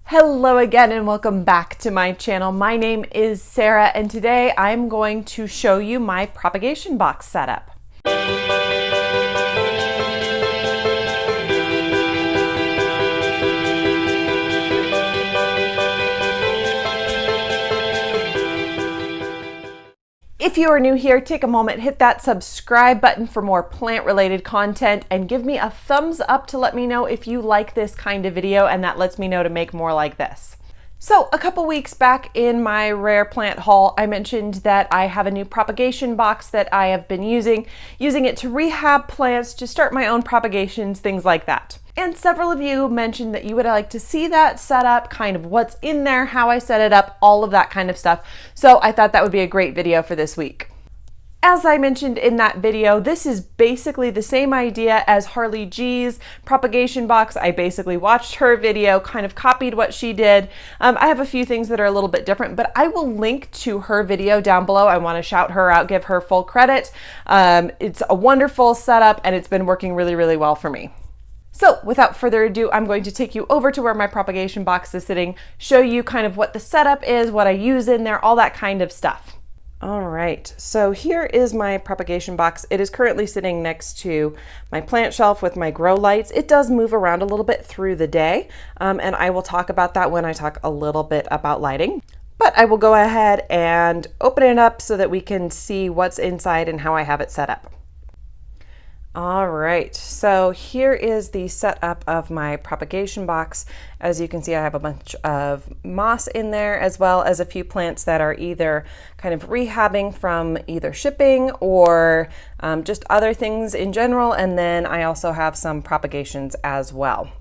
Hello again and welcome back to my channel. My name is Sarah and today I'm going to show you my propagation box setup. If you are new here, take a moment, hit that subscribe button for more plant-related content and give me a thumbs up to let me know if you like this kind of video, and that lets me know to make more like this. So a couple weeks back in my rare plant haul, I mentioned that I have a new propagation box that I have been using it to rehab plants, to start my own propagations, things like that. And several of you mentioned that you would like to see that setup, kind of what's in there, how I set it up, all of that kind of stuff. So I thought that would be a great video for this week. As I mentioned in that video, this is basically the same idea as Harley G's propagation box. I basically watched her video, kind of copied what she did. I have a few things that are a little bit different, but I will link to her video down below. I want to shout her out, give her full credit. It's a wonderful setup and it's been working really, really well for me. So without further ado, I'm going to take you over to where my propagation box is sitting, show you kind of what the setup is, what I use in there, all that kind of stuff. All right, so here is my propagation box. It is currently sitting next to my plant shelf with my grow lights. It does move around a little bit through the day, and I will talk about that when I talk a little bit about lighting. But I will go ahead and open it up so that we can see what's inside and how I have it set up. All right, so here is the setup of my propagation box. As you can see, I have a bunch of moss in there, as well as a few plants that are either kind of rehabbing from either shipping or just other things in general. And then I also have some propagations as well.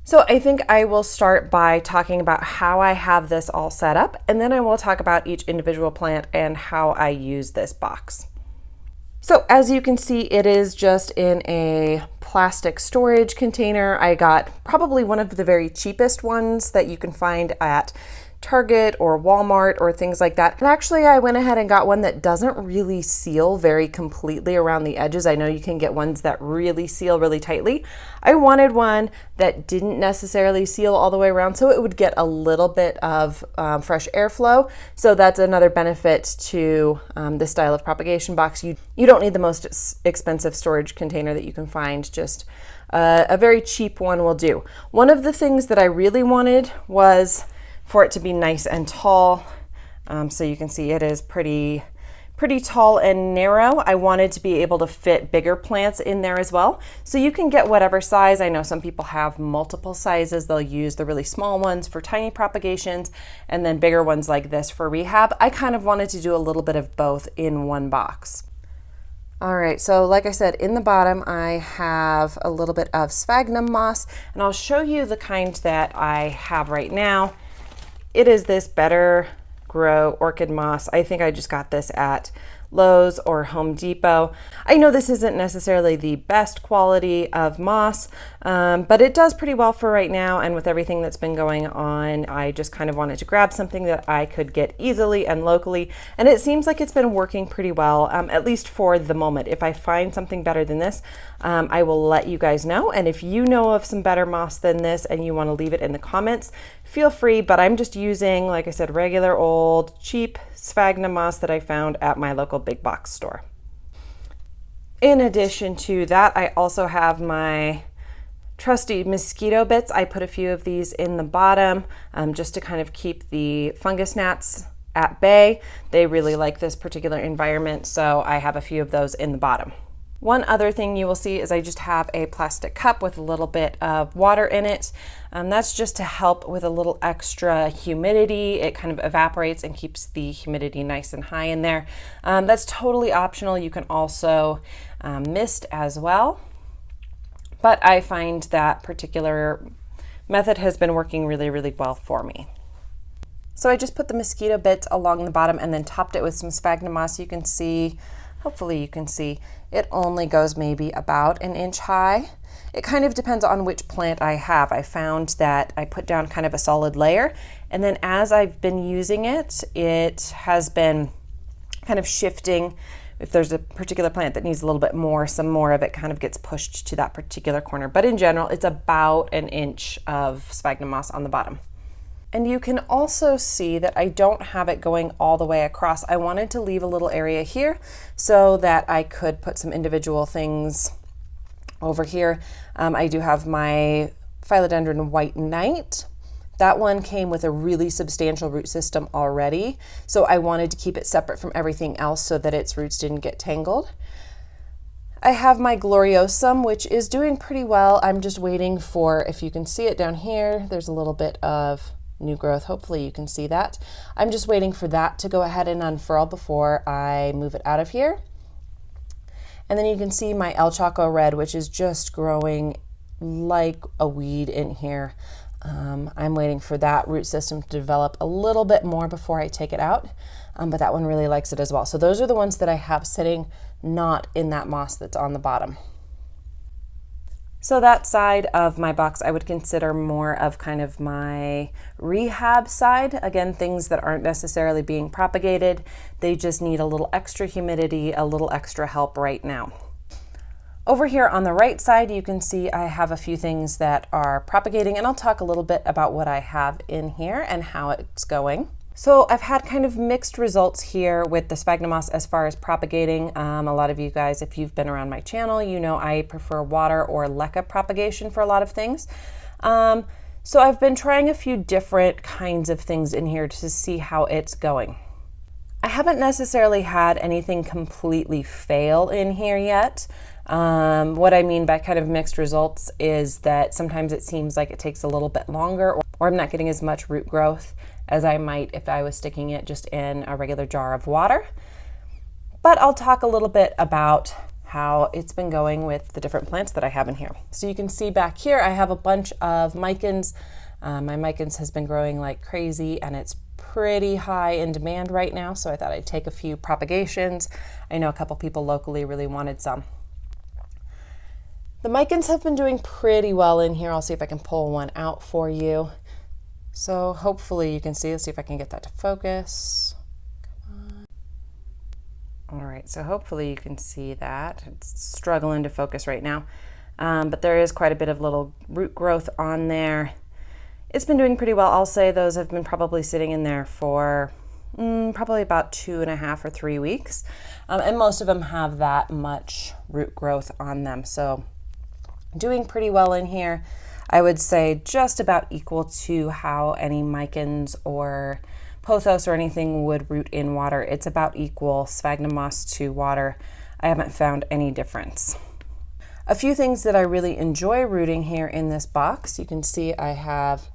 So I think I will start by talking about how I have this all set up, and then I will talk about each individual plant and how I use this box. So as you can see, it is just in a plastic storage container. I got probably one of the very cheapest ones that you can find at Target or Walmart or things like that. And actually I went ahead and got one that doesn't really seal very completely around the edges. I know you can get ones that really seal really tightly. I wanted one that didn't necessarily seal all the way around, so it would get a little bit of fresh airflow. So that's another benefit to this style of propagation box. You don't need the most expensive storage container that you can find. Just a very cheap one will do. One of the things that I really wanted was for it to be nice and tall. So you can see it is pretty tall and narrow. I wanted to be able to fit bigger plants in there as well. So you can get whatever size. I know some people have multiple sizes. They'll use the really small ones for tiny propagations and then bigger ones like this for rehab. I kind of wanted to do a little bit of both in one box. All right, so like I said, in the bottom, I have a little bit of sphagnum moss, and I'll show you the kind that I have right now. It is this Better Grow Orchid Moss. I think I just got this at Lowe's or Home Depot. I know this isn't necessarily the best quality of moss, but it does pretty well for right now, and with everything that's been going on, I just kind of wanted to grab something that I could get easily and locally, and it seems like it's been working pretty well, at least for the moment. If I find something better than this, I will let you guys know, and if you know of some better moss than this and you want to leave it in the comments, feel free, but I'm just using, like I said, regular old cheap sphagnum moss that I found at my local big box store. In addition to that, I also have my trusty Mosquito Bits. I put a few of these in the bottom just to kind of keep the fungus gnats at bay. They really like this particular environment, so I have a few of those in the bottom. One other thing you will see is I just have a plastic cup with a little bit of water in it. That's just to help with a little extra humidity. It kind of evaporates and keeps the humidity nice and high in there. That's totally optional. You can also mist as well. But I find that particular method has been working really, really well for me. So I just put the Mosquito Bits along the bottom and then topped it with some sphagnum moss. You can see, hopefully you can see, it only goes maybe about an inch high. It kind of depends on which plant I have. I found that I put down kind of a solid layer, and then as I've been using it, it has been kind of shifting if there's a particular plant that needs a little bit more, some more of it kind of gets pushed to that particular corner. But in general, it's about an inch of sphagnum moss on the bottom. And you can also see that I don't have it going all the way across. I wanted to leave a little area here so that I could put some individual things over here. I do have my Philodendron White Knight. That one came with a really substantial root system already, so I wanted to keep it separate from everything else so that its roots didn't get tangled. I have my Gloriosum, which is doing pretty well. I'm just waiting for, if you can see it down here, there's a little bit of new growth. Hopefully you can see that. I'm just waiting for that to go ahead and unfurl before I move it out of here. And then you can see my El Chaco Red, which is just growing like a weed in here. I'm waiting for that root system to develop a little bit more before I take it out, but that one really likes it as well. So those are the ones that I have sitting not in that moss that's on the bottom. So that side of my box I would consider more of kind of my rehab side. Again, things that aren't necessarily being propagated. They just need a little extra humidity, a little extra help right now. Over here on the right side, you can see I have a few things that are propagating, and I'll talk a little bit about what I have in here and how it's going. So I've had kind of mixed results here with the sphagnum moss as far as propagating. A lot of you guys, if you've been around my channel, you know I prefer water or leca propagation for a lot of things. So I've been trying a few different kinds of things in here to see how it's going. I haven't necessarily had anything completely fail in here yet. What I mean by kind of mixed results is that sometimes it seems like it takes a little bit longer, or I'm not getting as much root growth as I might if I was sticking it just in a regular jar of water. But I'll talk a little bit about how it's been going with the different plants that I have in here. So you can see back here I have a bunch of micans. My micans has been growing like crazy, and it's pretty high in demand right now, so I thought I'd take a few propagations. I know a couple people locally really wanted some. The micans have been doing pretty well in here. I'll see if I can pull one out for you. So hopefully you can see. Let's see if I can get that to focus. Come on. All right, so hopefully you can see that. It's struggling to focus right now, but there is quite a bit of little root growth on there. It's been doing pretty well. I'll say those have been probably sitting in there for probably about 2.5 or 3 weeks, and most of them have that much root growth on them. So doing pretty well in here. I would say just about equal to how any micans or pothos or anything would root in water. It's about equal sphagnum moss to water. I haven't found any difference. A few things that I really enjoy rooting here in this box. You can see I have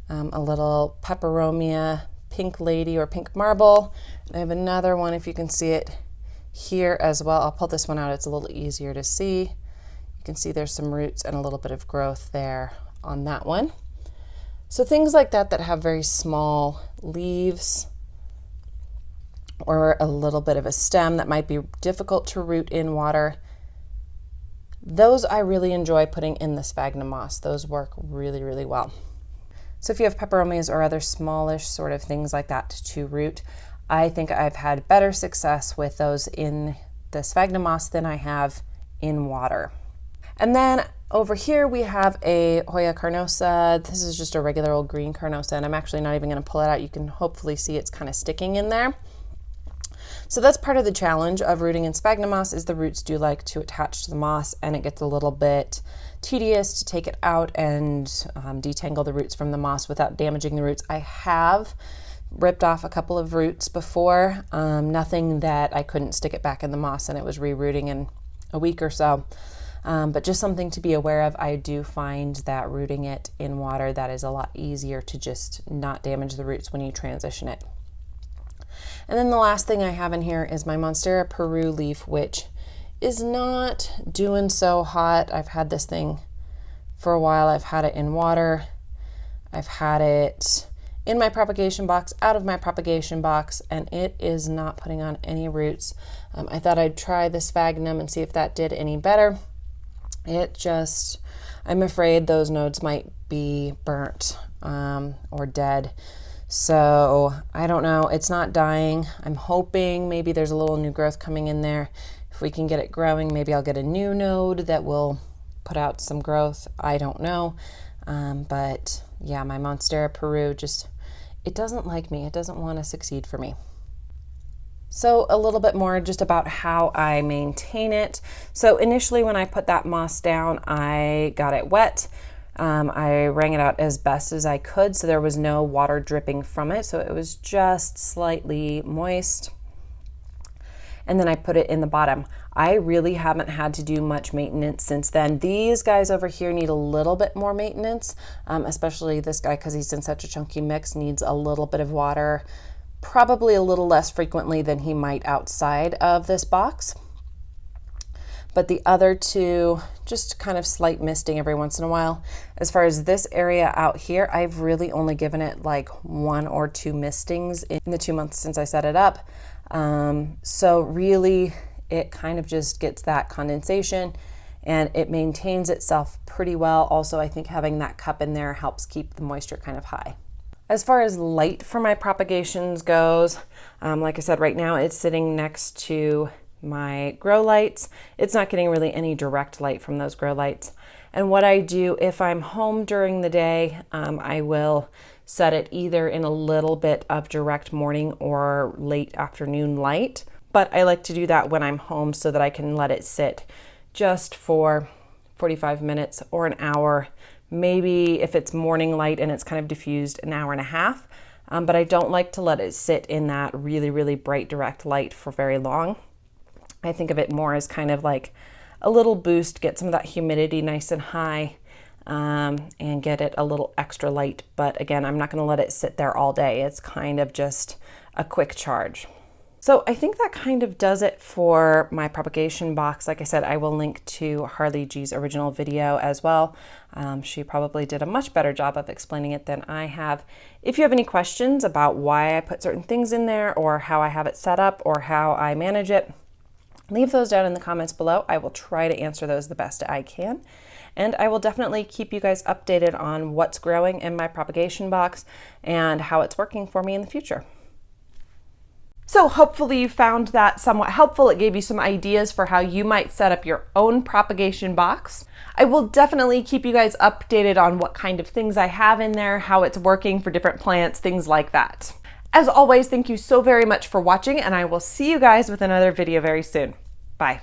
a little peperomia pink lady or pink marble. I have another one, if you can see it here as well. I'll pull this one out, it's a little easier to see. You can see there's some roots and a little bit of growth there on that one. So things like that that have very small leaves or a little bit of a stem that might be difficult to root in water, those I really enjoy putting in the sphagnum moss. Those work really, really well. So if you have peperomias or other smallish sort of things like that to root, I think I've had better success with those in the sphagnum moss than I have in water. And then over here we have a Hoya carnosa. This is just a regular old green carnosa, and I'm actually not even going to pull it out. You can hopefully see it's kind of sticking in there. So that's part of the challenge of rooting in sphagnum moss, is the roots do like to attach to the moss, and it gets a little bit tedious to take it out and detangle the roots from the moss without damaging the roots. I have ripped off a couple of roots before, nothing that I couldn't stick it back in the moss and it was rerooting in a week or so. But just something to be aware of. I do find that rooting it in water, that is a lot easier to just not damage the roots when you transition it. And then the last thing I have in here is my Monstera Peru leaf, which is not doing so hot. I've had this thing for a while. I've had it in water. I've had it in my propagation box, out of my propagation box, and it is not putting on any roots. I thought I'd try the sphagnum and see if that did any better. I'm afraid those nodes might be burnt or dead. So I don't know, it's not dying. I'm hoping maybe there's a little new growth coming in there. If we can get it growing, maybe I'll get a new node that will put out some growth. I don't know. But yeah, my Monstera Peru it doesn't like me. It doesn't want to succeed for me. So a little bit more just about how I maintain it. So initially when I put that moss down, I got it wet. I wrung it out as best as I could, so there was no water dripping from it. So it was just slightly moist. And then I put it in the bottom. I really haven't had to do much maintenance since then. These guys over here need a little bit more maintenance, especially this guy because he's in such a chunky mix, needs a little bit of water, probably a little less frequently than he might outside of this box. But the other two, just kind of slight misting every once in a while. As far as this area out here, I've really only given it like 1 or 2 mistings in the 2 months since I set it up. So really it kind of just gets that condensation and it maintains itself pretty well. Also, I think having that cup in there helps keep the moisture kind of high. As far as light for my propagations goes, like I said, right now it's sitting next to my grow lights. It's not getting really any direct light from those grow lights. And what I do if I'm home during the day, I will set it either in a little bit of direct morning or late afternoon light. But I like to do that when I'm home so that I can let it sit just for 45 minutes or an hour. Maybe if it's morning light and it's kind of diffused, an hour and a half. But I don't like to let it sit in that really, really bright direct light for very long. I think of it more as kind of like a little boost, get some of that humidity nice and high, and get it a little extra light. But again, I'm not going to let it sit there all day. It's kind of just a quick charge. So I think that kind of does it for my propagation box. Like I said, I will link to Harley G's original video as well. She probably did a much better job of explaining it than I have. If you have any questions about why I put certain things in there or how I have it set up or how I manage it, leave those down in the comments below. I will try to answer those the best I can. And I will definitely keep you guys updated on what's growing in my propagation box and how it's working for me in the future. So hopefully you found that somewhat helpful. It gave you some ideas for how you might set up your own propagation box. I will definitely keep you guys updated on what kind of things I have in there, how it's working for different plants, things like that. As always, thank you so very much for watching, and I will see you guys with another video very soon. Bye.